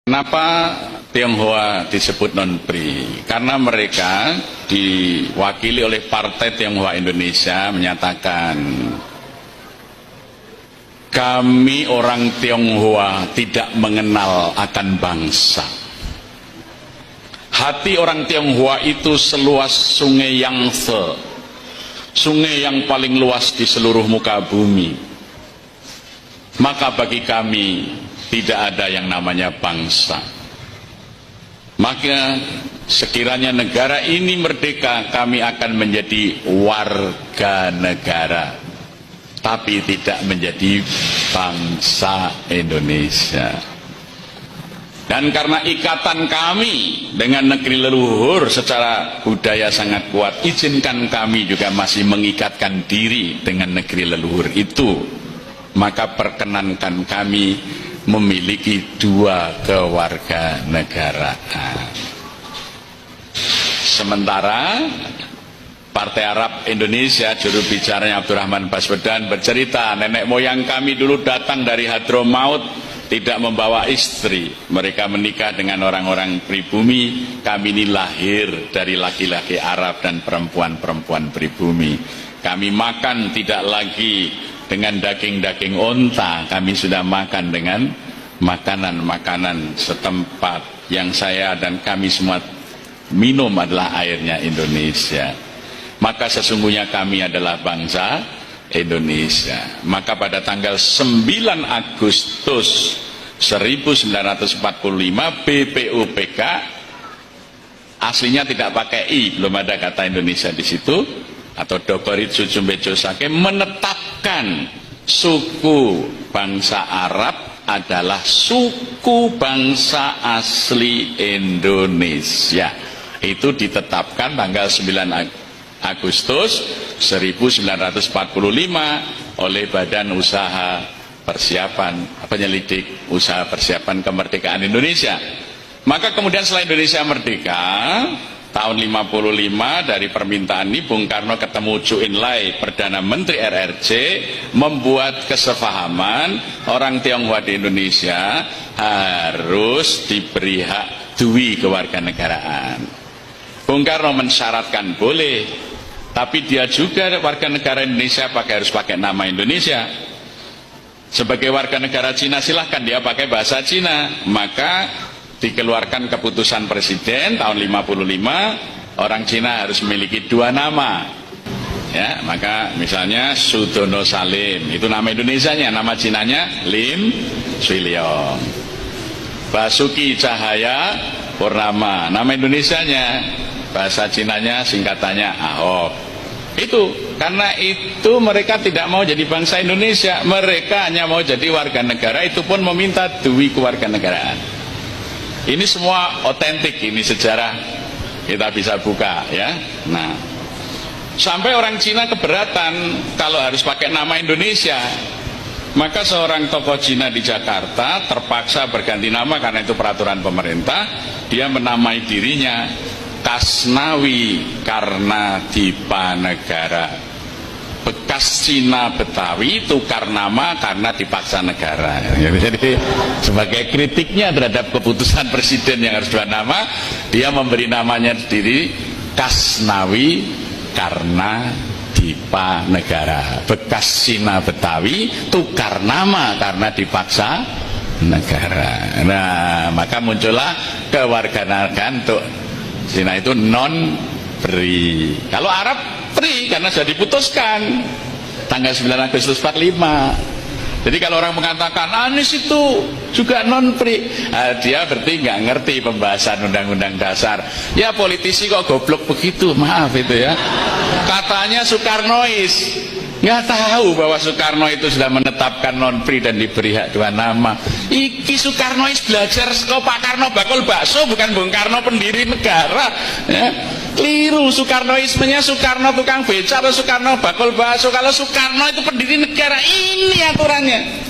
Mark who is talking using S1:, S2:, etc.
S1: Kenapa Tionghoa disebut non-PRI? Karena mereka diwakili oleh Partai Tionghoa Indonesia menyatakan, kami orang Tionghoa tidak mengenal akan bangsa. Hati orang Tionghoa itu seluas sungai Yangtze, sungai yang paling luas di seluruh muka bumi. Maka bagi kami tidak ada yang namanya bangsa. Maka sekiranya negara ini merdeka, kami akan menjadi warga negara, tapi tidak menjadi bangsa Indonesia. Dan karena ikatan kami dengan negeri leluhur secara budaya sangat kuat, izinkan kami juga masih mengikatkan diri dengan negeri leluhur itu. Maka perkenankan kami memiliki dua kewarganegaraan. Sementara Partai Arab Indonesia, juru bicaranya Abdurrahman Baswedan bercerita, nenek moyang kami dulu datang dari Hadramaut tidak membawa istri. Mereka menikah dengan orang-orang pribumi. Kami ini lahir dari laki-laki Arab dan perempuan-perempuan pribumi. Kami makan tidak lagi dengan daging-daging onta, kami sudah makan dengan makanan-makanan setempat. Yang saya dan kami semua minum adalah airnya Indonesia. Maka sesungguhnya kami adalah bangsa Indonesia. Maka pada tanggal 9 Agustus 1945 BPUPK, aslinya tidak pakai I, belum ada kata Indonesia di situ, atau Dokoritsu Jumbejo Sake, menetapkan suku bangsa Arab adalah suku bangsa asli Indonesia. Itu ditetapkan tanggal 9 Agustus 1945 oleh Badan Usaha Persiapan Penyelidik Usaha Persiapan Kemerdekaan Indonesia. Maka kemudian setelah Indonesia merdeka tahun 55, dari permintaan ini Bung Karno ketemu Chu Enlai, Perdana Menteri RRC, membuat kesepahaman orang Tionghoa di Indonesia harus diberi hak dui kewarganegaraan. Bung Karno mensyaratkan boleh, tapi dia juga warga negara Indonesia harus pakai nama Indonesia. Sebagai warga negara Cina silahkan dia pakai bahasa Cina. Maka dikeluarkan keputusan presiden tahun 55, orang Cina harus memiliki dua nama. Ya, maka misalnya Sudono Salim, itu nama Indonesianya, nama Cinanya Lim Swee Leong. Basuki Cahaya Purnama, nama Indonesianya, bahasa Cinanya singkatannya Ahok. Itu karena itu mereka tidak mau jadi bangsa Indonesia, mereka hanya mau jadi warga negara, itu pun meminta dui kewarganegaraan. Ini semua otentik, ini sejarah kita bisa buka ya. Nah, sampai orang Cina keberatan kalau harus pakai nama Indonesia. Maka seorang tokoh Cina di Jakarta terpaksa berganti nama karena itu peraturan pemerintah. Dia menamai dirinya Kasnawi Karnadipanegara. Bekas Cina Betawi tukar nama karena dipaksa negara. Jadi sebagai kritiknya terhadap keputusan presiden yang harus dua nama, dia memberi namanya sendiri Kasnawi Karnadipanegara. Bekas Cina Betawi tukar nama karena dipaksa negara. Nah, maka muncullah kewarganegaraan untuk Cina itu non-PRI. Kalau Arab PRI karena sudah diputuskan tanggal 9 Agustus 45. Jadi kalau orang mengatakan Anies itu juga non-PRI, dia berarti nggak ngerti pembahasan undang-undang dasar. Ya politisi kok goblok begitu, maaf itu ya. Katanya Soekarnois, nggak tahu bahwa Soekarno itu sudah menetapkan non-PRI dan diberi hak dua nama. Iki Soekarnois belajar kok Pak Karno bakul bakso, bukan Bung Karno pendiri negara ya. Keliru Soekarnoismenya, Soekarno tukang beca atau Soekarno bakul bakso. Kalau Soekarno itu pendiri negara, ini aturannya.